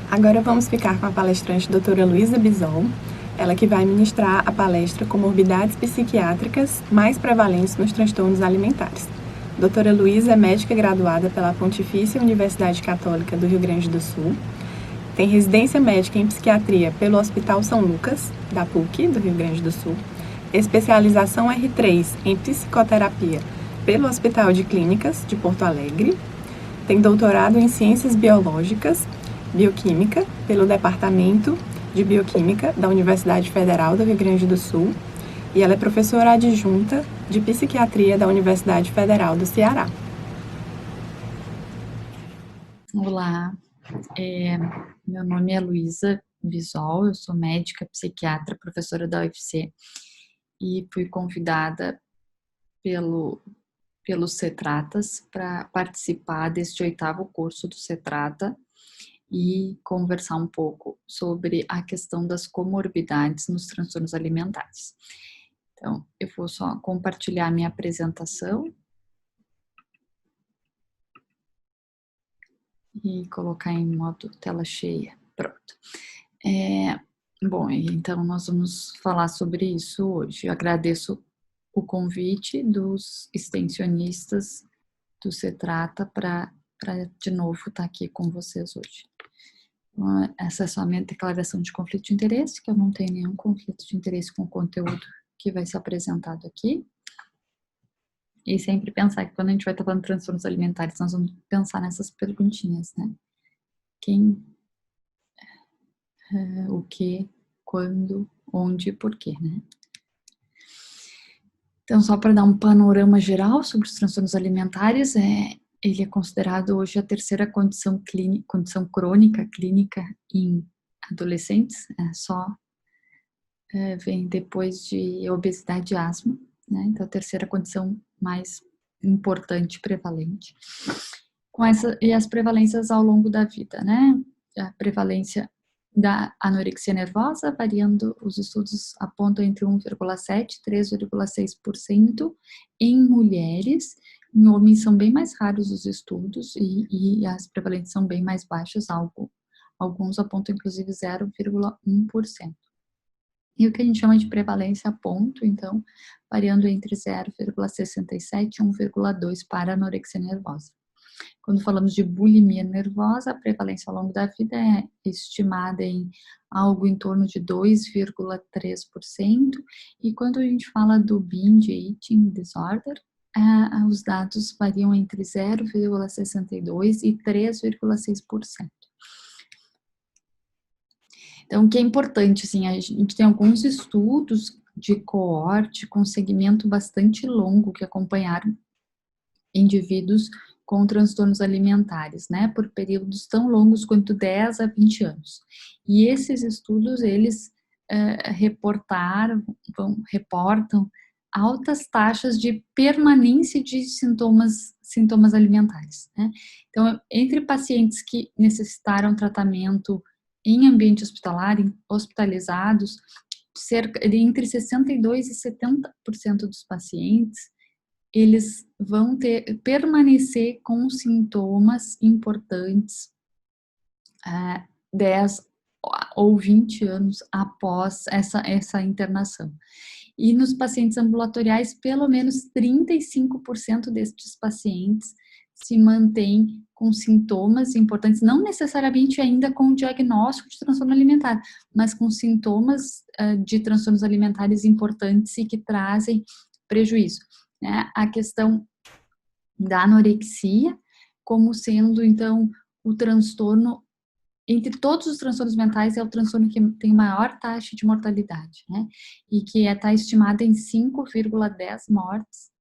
Agora vamos ficar com a palestrante doutora Luísa Bisol, ela que vai ministrar a palestra Comorbidades Psiquiátricas mais prevalentes nos transtornos alimentares. Doutora Luísa é médica graduada pela Pontifícia Universidade Católica do Rio Grande do Sul, tem residência médica em psiquiatria pelo Hospital São Lucas, da PUC, do Rio Grande do Sul, especialização R3 em psicoterapia pelo Hospital de Clínicas de Porto Alegre, tem doutorado em Ciências Biológicas, Bioquímica, pelo Departamento de Bioquímica da Universidade Federal do Rio Grande do Sul, e ela é professora adjunta de Psiquiatria da Universidade Federal do Ceará. Olá, meu nome é Luísa Bisol, eu sou médica, psiquiatra, professora da UFC e fui convidada pelo Cetratas para participar deste 8º curso do Cetrata e conversar um pouco sobre a questão das comorbidades nos transtornos alimentares. Então, eu vou só compartilhar minha apresentação e colocar em modo tela cheia. Pronto. Bom, então nós vamos falar sobre isso hoje. Eu agradeço o convite dos extensionistas do Cetrata para de novo estar aqui com vocês hoje. Essa é só a minha declaração de conflito de interesse, que eu não tenho nenhum conflito de interesse com o conteúdo que vai ser apresentado aqui. E sempre pensar que quando a gente vai estar falando de transtornos alimentares, nós vamos pensar nessas perguntinhas, né? Quem, o que, quando, onde e porquê, né? Então, só para dar um panorama geral sobre os transtornos alimentares, ele é considerado hoje a terceira condição crônica clínica em adolescentes, vem depois de obesidade e asma, né? Então, a terceira condição mais importante, prevalente. E as prevalências ao longo da vida, né? A prevalência da anorexia nervosa, variando, os estudos apontam entre 1,7% e 3,6% em mulheres. Em homens são bem mais raros os estudos e as prevalências são bem mais baixas, alguns apontam inclusive 0,1%. E o que a gente chama de prevalência a ponto, então, variando entre 0,67 e 1,2 para anorexia nervosa. Quando falamos de bulimia nervosa, a prevalência ao longo da vida é estimada em algo em torno de 2,3%, e quando a gente fala do binge eating disorder, os dados variam entre 0,62% e 3,6%. Então, o que é importante, assim, a gente tem alguns estudos de coorte com segmento bastante longo que acompanharam indivíduos com transtornos alimentares, né, por períodos tão longos quanto 10 a 20 anos. E esses estudos, eles reportam altas taxas de permanência de sintomas alimentares, né. Então, entre pacientes que necessitaram tratamento em ambiente hospitalar, hospitalizados, entre 62% e 70% dos pacientes, eles vão permanecer com sintomas importantes 10 ou 20 anos após essa internação. E nos pacientes ambulatoriais, pelo menos 35% destes pacientes se mantêm com sintomas importantes, não necessariamente ainda com diagnóstico de transtorno alimentar, mas com sintomas de transtornos alimentares importantes e que trazem prejuízo, né? A questão da anorexia como sendo, então, o transtorno, entre todos os transtornos mentais, é o transtorno que tem maior taxa de mortalidade, né? E que está estimada em 5,10 mortes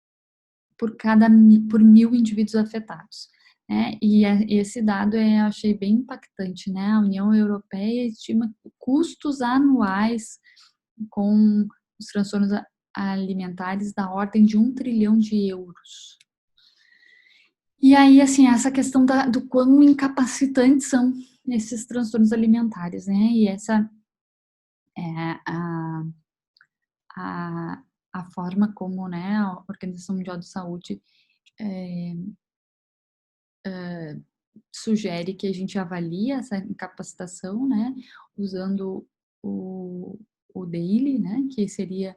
por 1.000 indivíduos afetados, né? E esse dado eu achei bem impactante, né? A União Europeia estima custos anuais com os transtornos alimentares da ordem de 1 trilhão de euros. E aí, assim, essa questão do quão incapacitantes são esses transtornos alimentares, né? E essa é a forma como, né, a Organização Mundial de Saúde sugere que a gente avalie essa incapacitação, né, usando o DAILY, né, que seria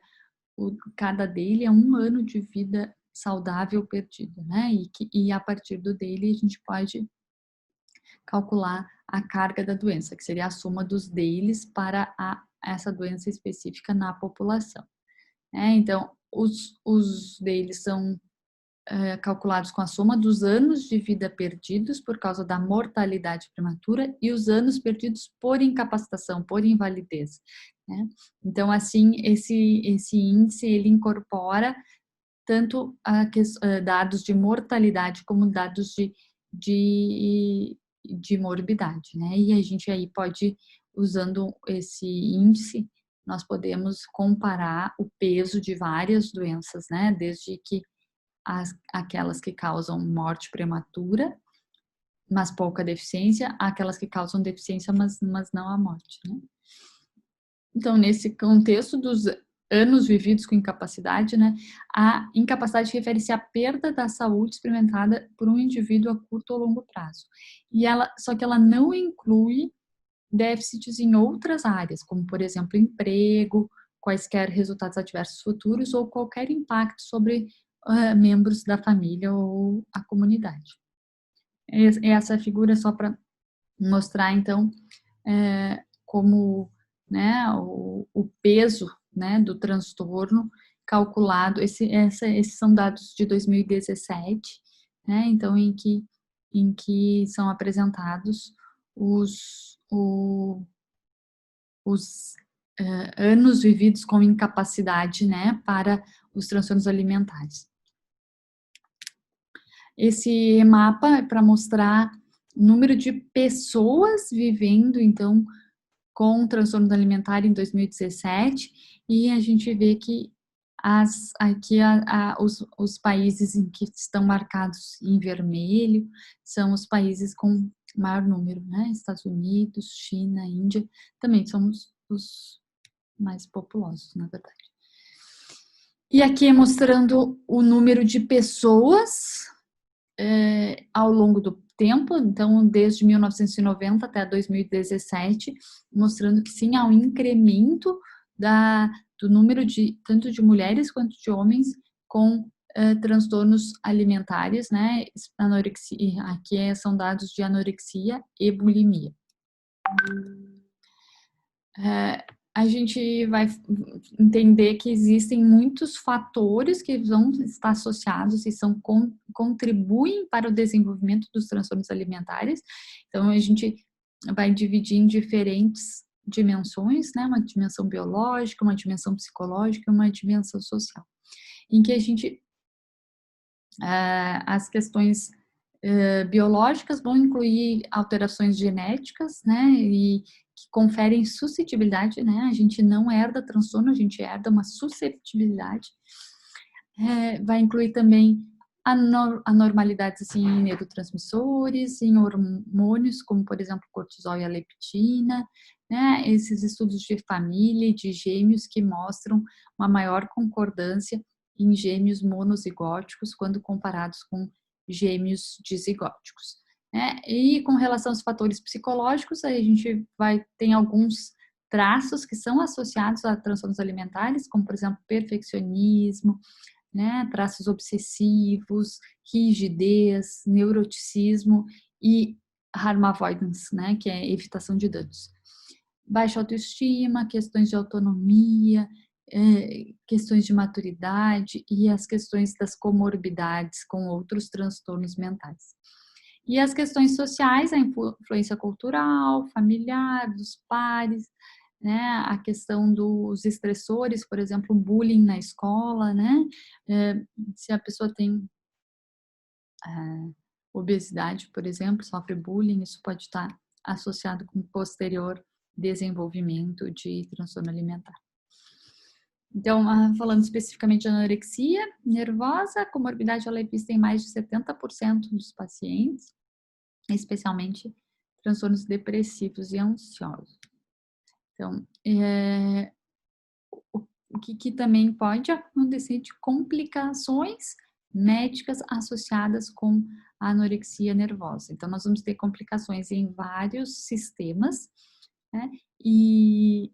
cada DAILY é 1 ano de vida saudável perdido, né, e a partir do DAILY a gente pode calcular a carga da doença, que seria a soma dos DAILYs para essa doença específica na população. Então, os DAILYs são calculados com a soma dos anos de vida perdidos por causa da mortalidade prematura e os anos perdidos por incapacitação, por invalidez, né? Então, assim, esse índice, ele incorpora tanto dados de mortalidade como dados de morbidade, né? E a gente aí pode, usando esse índice, nós podemos comparar o peso de várias doenças, né? Desde que aquelas que causam morte prematura, mas pouca deficiência, aquelas que causam deficiência, mas não a morte, né? Então, nesse contexto dos anos vividos com incapacidade, né, a incapacidade refere-se à perda da saúde experimentada por um indivíduo a curto ou longo prazo. Só que ela não inclui déficits em outras áreas, como, por exemplo, emprego, quaisquer resultados adversos futuros ou qualquer impacto sobre membros da família ou a comunidade. Essa figura é só para mostrar, então, como, né, o peso, né, do transtorno calculado. Esses são dados de 2017, né, então, em que são apresentados os anos vividos com incapacidade, né, para os transtornos alimentares. Esse mapa é para mostrar o número de pessoas vivendo, então, com transtorno alimentar em 2017, e a gente vê que aqui os países em que estão marcados em vermelho são os países com maior número, né? Estados Unidos, China, Índia, também são os mais populosos, na verdade. E aqui é mostrando o número de pessoas ao longo do tempo, então desde 1990 até 2017, mostrando que sim, há um incremento do número tanto de mulheres quanto de homens com transtornos alimentares, né? Anorexia, aqui são dados de anorexia e bulimia. A gente vai entender que existem muitos fatores que vão estar associados e contribuem para o desenvolvimento dos transtornos alimentares. Então, a gente vai dividir em diferentes dimensões, né? Uma dimensão biológica, uma dimensão psicológica e uma dimensão social. Em que a gente... as questões biológicas vão incluir alterações genéticas, né? E que conferem suscetibilidade, né? A gente não herda transtorno, a gente herda uma suscetibilidade. Vai incluir também anormalidades assim, em neurotransmissores, em hormônios, como, por exemplo, cortisol e a leptina, né? Esses estudos de família e de gêmeos que mostram uma maior concordância em gêmeos monozigóticos quando comparados com gêmeos dizigóticos. E com relação aos fatores psicológicos, a gente tem alguns traços que são associados a transtornos alimentares, como, por exemplo, perfeccionismo, né, traços obsessivos, rigidez, neuroticismo e harm avoidance, né, que é evitação de danos. Baixa autoestima, questões de autonomia, questões de maturidade e as questões das comorbidades com outros transtornos mentais. E as questões sociais, a influência cultural, familiar, dos pares, né, a questão dos estressores, por exemplo, bullying na escola, né, se a pessoa tem obesidade, por exemplo, sofre bullying, isso pode estar associado com posterior desenvolvimento de transtorno alimentar. Então, falando especificamente de anorexia nervosa, a comorbidade ela é vista em mais de 70% dos pacientes, especialmente transtornos depressivos e ansiosos. Então, o que também pode acontecer de complicações médicas associadas com a anorexia nervosa. Então, nós vamos ter complicações em vários sistemas, né? E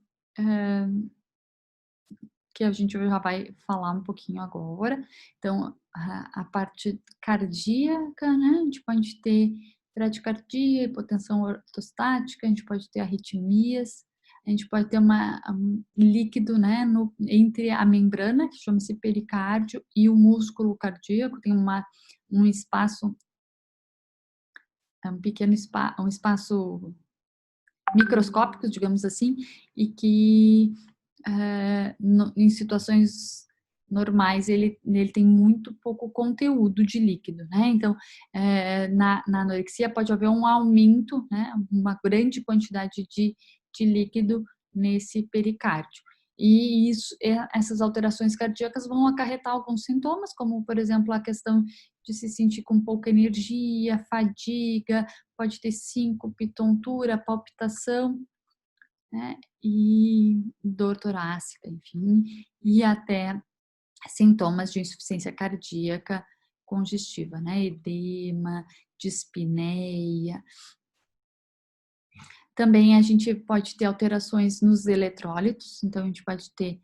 que a gente já vai falar um pouquinho agora. Então, a parte cardíaca, né? A gente pode ter bradicardia, hipotensão ortostática, a gente pode ter arritmias, a gente pode ter um líquido, né, entre a membrana, que chama-se pericárdio, e o músculo cardíaco, tem um espaço, um pequeno espaço, um espaço microscópico, digamos assim, e que em situações normais ele tem muito pouco conteúdo de líquido, né? Então, na anorexia pode haver um aumento, né? Uma grande quantidade de líquido nesse pericárdio. E essas alterações cardíacas vão acarretar alguns sintomas, como, por exemplo, a questão de se sentir com pouca energia, fadiga, pode ter síncope, tontura, palpitação, né? E dor torácica, enfim, e até sintomas de insuficiência cardíaca congestiva, né? Edema, dispneia. Também a gente pode ter alterações nos eletrólitos, então a gente pode ter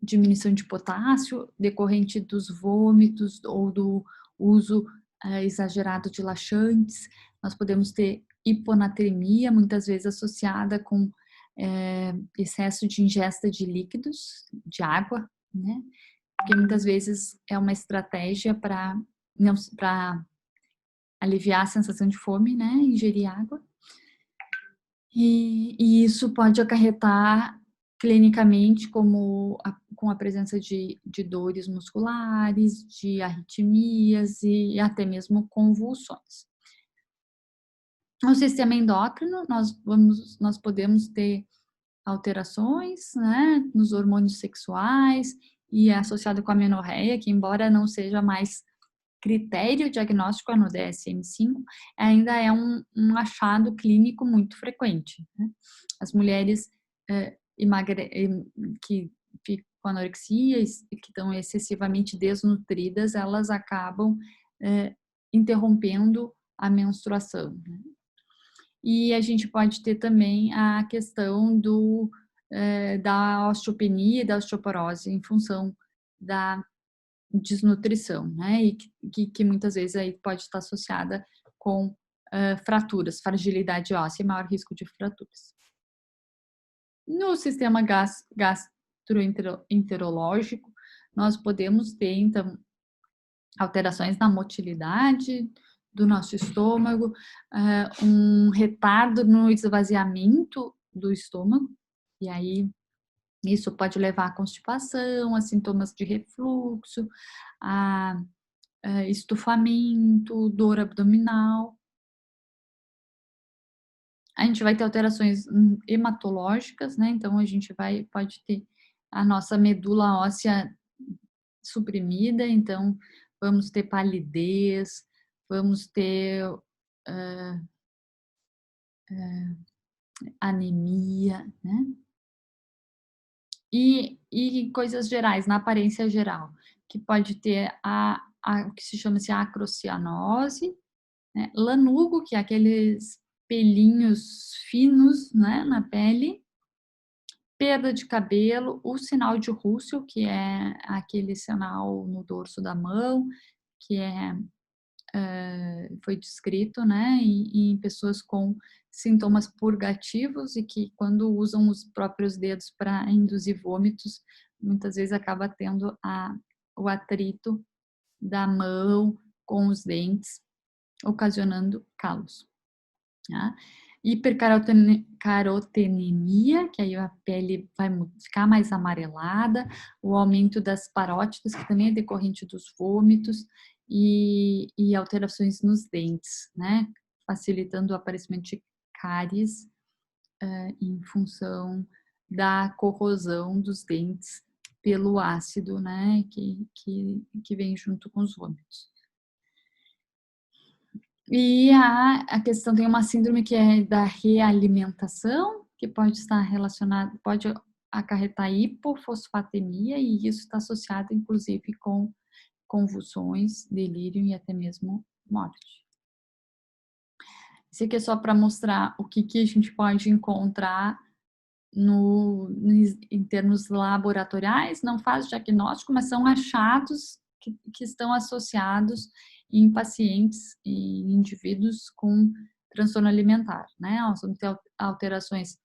diminuição de potássio decorrente dos vômitos ou do uso exagerado de laxantes. Nós podemos ter hiponatremia, muitas vezes associada com excesso de ingesta de líquidos, de água, né? Porque muitas vezes é uma estratégia para aliviar a sensação de fome, né? Ingerir água. E isso pode acarretar clinicamente com a presença de dores musculares, de arritmias e até mesmo convulsões. No sistema endócrino, nós podemos ter alterações, né, nos hormônios sexuais e é associado com a amenorreia, que embora não seja mais critério diagnóstico no DSM-5, ainda é um achado clínico muito frequente, né? As mulheres que ficam com anorexia e que estão excessivamente desnutridas, elas acabam interrompendo a menstruação, né? E a gente pode ter também a questão da osteopenia e da osteoporose em função da desnutrição, né? E que muitas vezes aí pode estar associada com fraturas, fragilidade óssea e maior risco de fraturas. No sistema gastroenterológico, nós podemos ter, então, alterações na motilidade do nosso estômago, um retardo no esvaziamento do estômago, e aí isso pode levar à constipação, a sintomas de refluxo, a estufamento, dor abdominal. A gente vai ter alterações hematológicas, né? Então a gente pode ter a nossa medula óssea suprimida, então vamos ter palidez, vamos ter anemia, né? E coisas gerais, na aparência geral, que pode ter o que se chama-se acrocianose, né? Lanugo, que é aqueles pelinhos finos, né, na pele, perda de cabelo, o sinal de Russell, que é aquele sinal no dorso da mão, que foi descrito, né, em pessoas com sintomas purgativos e que quando usam os próprios dedos para induzir vômitos, muitas vezes acaba tendo o atrito da mão com os dentes, ocasionando calos. Tá? Hipercarotenemia, que aí a pele vai ficar mais amarelada, o aumento das parótidas, que também é decorrente dos vômitos, e alterações nos dentes, né? Facilitando o aparecimento de cáries em função da corrosão dos dentes pelo ácido, né? Que vem junto com os vômitos. E a questão tem uma síndrome que é da realimentação, que pode estar relacionada, pode acarretar hipofosfatemia, e isso está associado, inclusive, com convulsões, delírio e até mesmo morte. Isso aqui é só para mostrar o que a gente pode encontrar em termos laboratoriais, não faz diagnóstico, mas são achados que estão associados em pacientes e indivíduos com transtorno alimentar, né? Nós vamos ter alterações,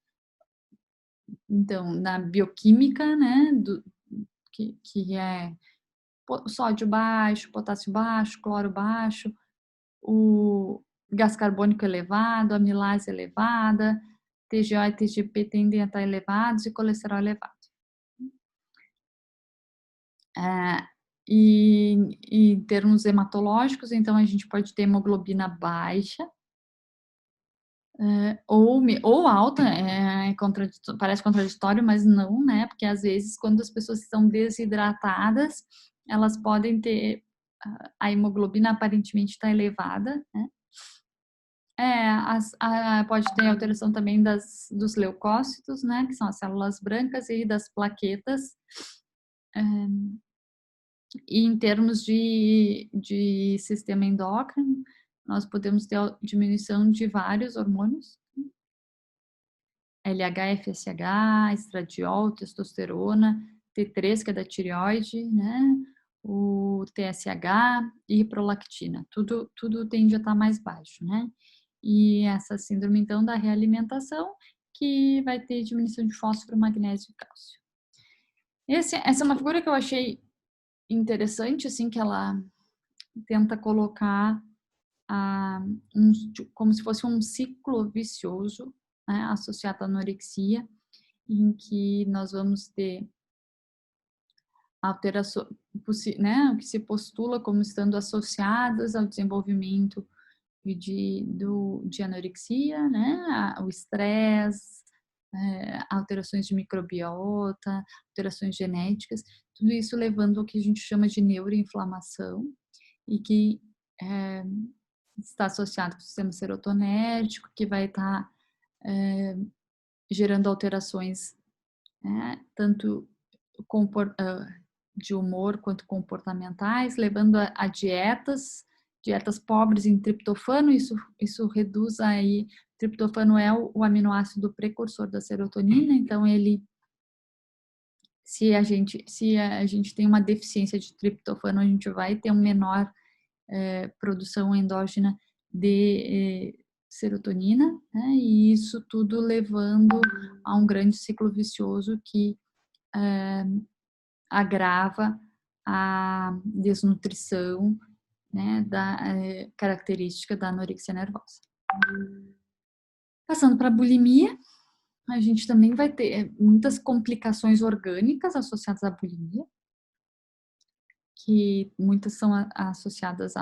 então, na bioquímica, né? Que é sódio baixo, potássio baixo, cloro baixo, o gás carbônico elevado, amilase elevada, TGO e TGP tendem a estar elevados e colesterol elevado. E em termos hematológicos, então, a gente pode ter hemoglobina baixa, ou alta, parece contraditório, mas não, né? Porque às vezes, quando as pessoas estão desidratadas, elas podem ter a hemoglobina aparentemente está elevada, né? Pode ter alteração também dos leucócitos, né? Que são as células brancas, e das plaquetas. E em termos de sistema endócrino, nós podemos ter diminuição de vários hormônios. LH, FSH, estradiol, testosterona, T3, que é da tireoide, né? O TSH e prolactina. Tudo tende a estar mais baixo, né? E essa síndrome, então, da realimentação, que vai ter diminuição de fósforo, magnésio e cálcio. Essa é uma figura que eu achei interessante, assim, que ela tenta colocar como se fosse um ciclo vicioso, né, associado à anorexia, em que nós vamos ter alterações, né, o que se postula como estando associadas ao desenvolvimento de anorexia, né, o estresse, alterações de microbiota, alterações genéticas, tudo isso levando ao que a gente chama de neuroinflamação e que está associado com o sistema serotonérgico, que vai estar gerando alterações, né, tanto de humor quanto comportamentais, levando a dietas pobres em triptofano. Isso reduz aí. Triptofano é o aminoácido precursor da serotonina, então se a gente tem uma deficiência de triptofano, a gente vai ter uma menor produção endógena de serotonina, né? E isso tudo levando a um grande ciclo vicioso que agrava a desnutrição, né, característica da anorexia nervosa. Passando para a bulimia, a gente também vai ter muitas complicações orgânicas associadas à bulimia, que muitas são associadas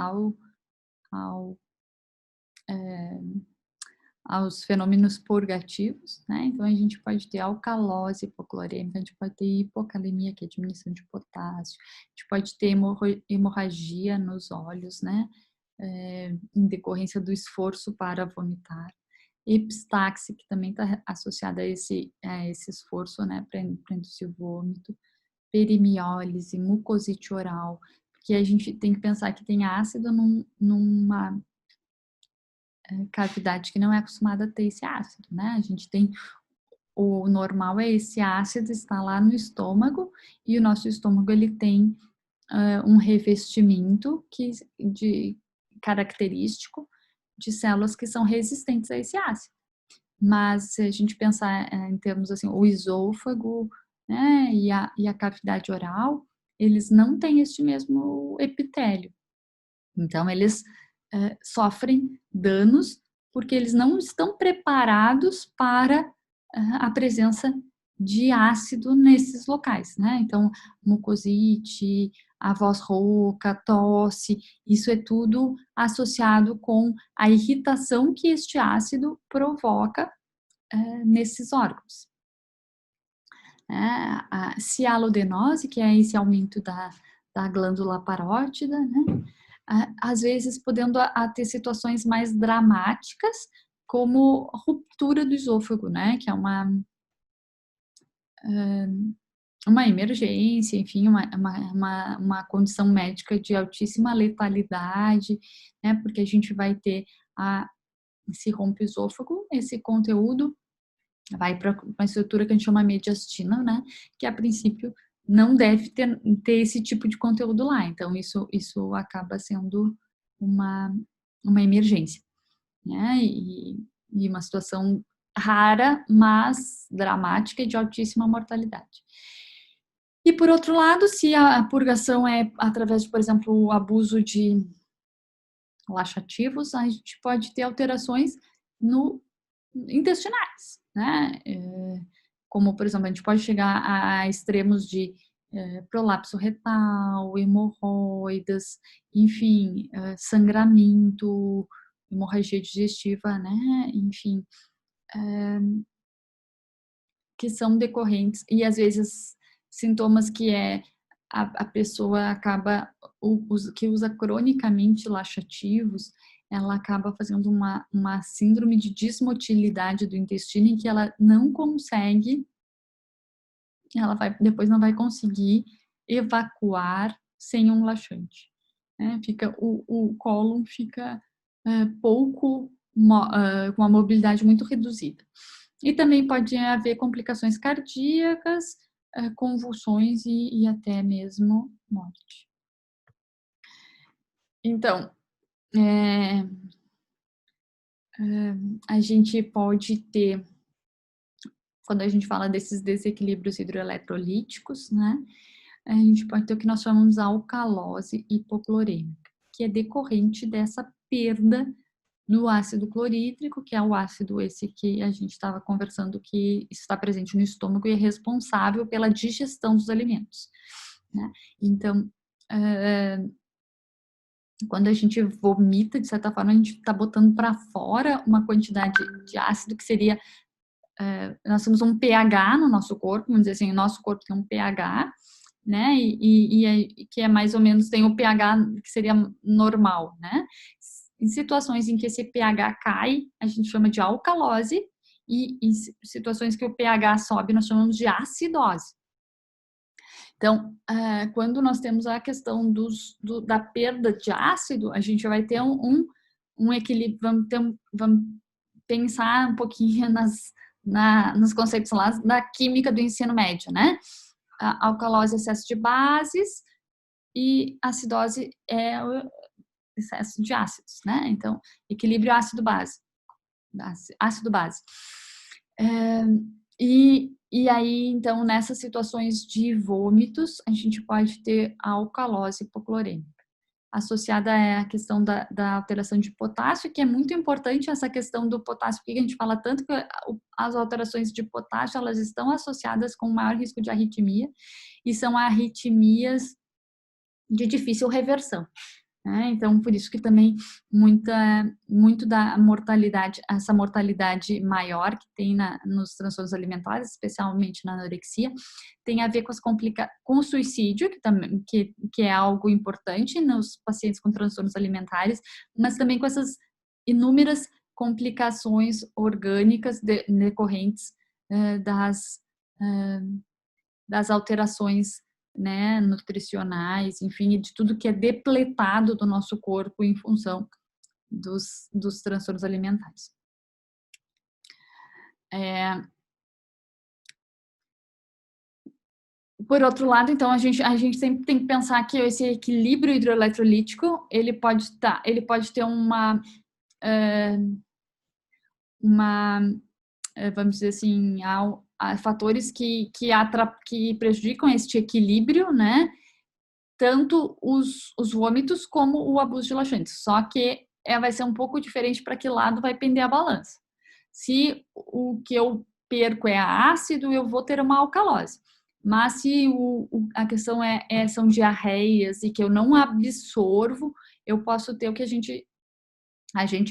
aos fenômenos purgativos, né? Então, a gente pode ter alcalose hipoclorêmica, a gente pode ter hipocalemia, que é diminuição de potássio, a gente pode ter hemorragia nos olhos, né? Em decorrência do esforço para vomitar. Epistaxe, que também está associada a esse esforço, né? Para induzir o vômito. Perimiólise, mucosite oral, porque a gente tem que pensar que tem ácido numa cavidade que não é acostumada a ter esse ácido, né? A gente tem, o normal é esse ácido estar lá no estômago, e o nosso estômago ele tem um revestimento característico de células que são resistentes a esse ácido. Mas se a gente pensar em termos assim, o esôfago, né, e a cavidade oral, eles não têm este mesmo epitélio. Então, eles sofrem danos porque eles não estão preparados para a presença de ácido nesses locais, né? Então, mucosite, a voz rouca, tosse, isso é tudo associado com a irritação que este ácido provoca nesses órgãos. A cialodenose, que é esse aumento da glândula parótida, né? Às vezes podendo ter situações mais dramáticas, como ruptura do esôfago, né? Que é uma emergência, enfim, uma condição médica de altíssima letalidade, né? Porque a gente vai ter esse rompo-esôfago, esse conteúdo vai para uma estrutura que a gente chama mediastina, né? Que a princípio não deve ter esse tipo de conteúdo lá. Então, isso acaba sendo uma, uma emergência, né? E uma situação rara, mas dramática e de altíssima mortalidade. E, por outro lado, se a purgação é através de, por exemplo, o abuso de laxativos, a gente pode ter alterações no intestinais, né? Como, por exemplo, a gente pode chegar a extremos de prolapso retal, hemorroidas, enfim, sangramento, hemorragia digestiva, né? Enfim, que são decorrentes e às vezes sintomas que a pessoa acaba que usa cronicamente laxativos, ela acaba fazendo uma síndrome de desmotilidade do intestino em que ela não consegue, depois não vai conseguir evacuar sem um laxante, né? Fica o cólon fica pouco com a mobilidade muito reduzida. E também pode haver complicações cardíacas, convulsões e até mesmo morte. Então, a gente pode ter, quando a gente fala desses desequilíbrios hidroeletrolíticos, né, a gente pode ter o que nós chamamos de alcalose hipoclorêmica, que é decorrente dessa perda no ácido clorídrico, que é o ácido esse que a gente estava conversando, que está presente no estômago e é responsável pela digestão dos alimentos, né? Então, quando a gente vomita, de certa forma, a gente está botando para fora uma quantidade de ácido que seria... nós temos um pH no nosso corpo, vamos dizer assim, o nosso corpo tem um pH, né, e que é mais ou menos, tem o pH que seria normal, né? Em situações em que esse pH cai, a gente chama de alcalose, e em situações que o pH sobe, nós chamamos de acidose. Então, quando nós temos a questão da perda de ácido, a gente vai ter um equilíbrio, vamos pensar um pouquinho nos conceitos lá da química do ensino médio, né? A alcalose é excesso de bases e acidose é o excesso de ácidos, né? Então, equilíbrio ácido-base. Ácido-base. E aí, então, nessas situações de vômitos, a gente pode ter a alcalose hipoclorêmica, associada à questão da alteração de potássio, que é muito importante essa questão do potássio, porque a gente fala tanto que as alterações de potássio, elas estão associadas com maior risco de arritmia, e são arritmias de difícil reversão. Então, por isso que também muito da mortalidade, essa mortalidade maior que tem nos transtornos alimentares, especialmente na anorexia, tem a ver com o suicídio, que é algo importante nos pacientes com transtornos alimentares, mas também com essas inúmeras complicações orgânicas decorrentes das alterações, né, nutricionais, enfim, de tudo que é depletado do nosso corpo em função dos transtornos alimentares. Por outro lado, então, a gente sempre tem que pensar que esse equilíbrio hidroeletrolítico, ele pode ter vamos dizer assim, fatores que prejudicam este equilíbrio, né? Tanto os vômitos como o abuso de laxantes. Só que vai ser um pouco diferente para que lado vai pender a balança. Se o que eu perco é ácido, eu vou ter uma alcalose. Mas se a questão são diarreias e que eu não absorvo, eu posso ter o que a gente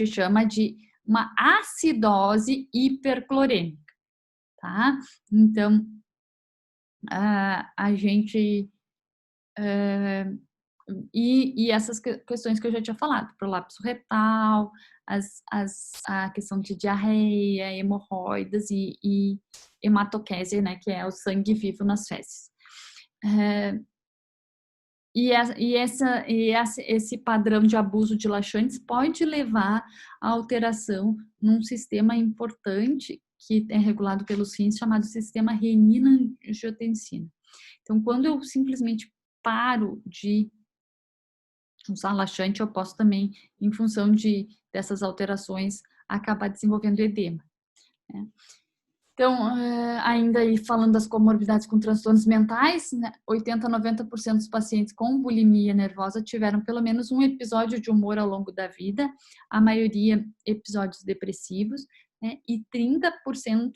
chama de uma acidose hiperclorêmica, tá? Então, a gente... E essas questões que eu já tinha falado, prolapso retal, a questão de diarreia, hemorroidas e hematoquese, né, que é o sangue vivo nas fezes. Esse padrão de abuso de laxantes pode levar à alteração num sistema importante que é regulado pelos rins, chamado sistema renina-angiotensina. Então, quando eu simplesmente paro de usar laxante, eu posso também, em função dessas alterações, acabar desenvolvendo edema, né? Então, ainda aí falando das comorbidades com transtornos mentais, né, 80 a 90% dos pacientes com bulimia nervosa tiveram pelo menos um episódio de humor ao longo da vida, a maioria episódios depressivos, né, e 30%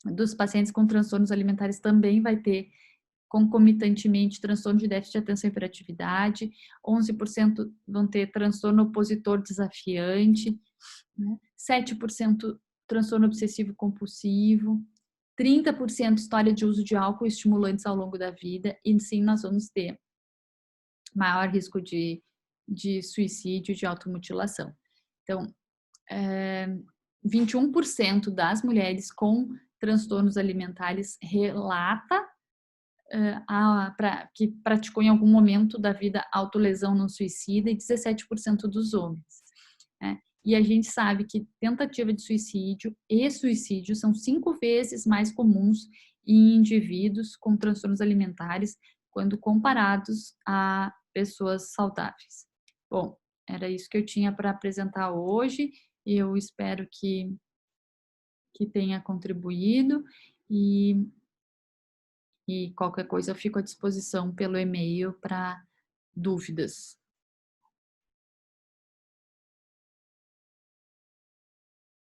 dos pacientes com transtornos alimentares também vai ter concomitantemente transtorno de déficit de atenção e hiperatividade, 11% vão ter transtorno opositor desafiante, né? 7% transtorno obsessivo compulsivo, 30% história de uso de álcool e estimulantes ao longo da vida, e sim, nós vamos ter maior risco de suicídio, de automutilação. Então, 21% das mulheres com transtornos alimentares relata que praticou em algum momento da vida autolesão não suicida, e 17% dos homens, né? E a gente sabe que tentativa de suicídio e suicídio são 5 vezes mais comuns em indivíduos com transtornos alimentares quando comparados a pessoas saudáveis. Bom, era isso que eu tinha para apresentar hoje. Eu espero que tenha contribuído, e qualquer coisa eu fico à disposição pelo e-mail para dúvidas.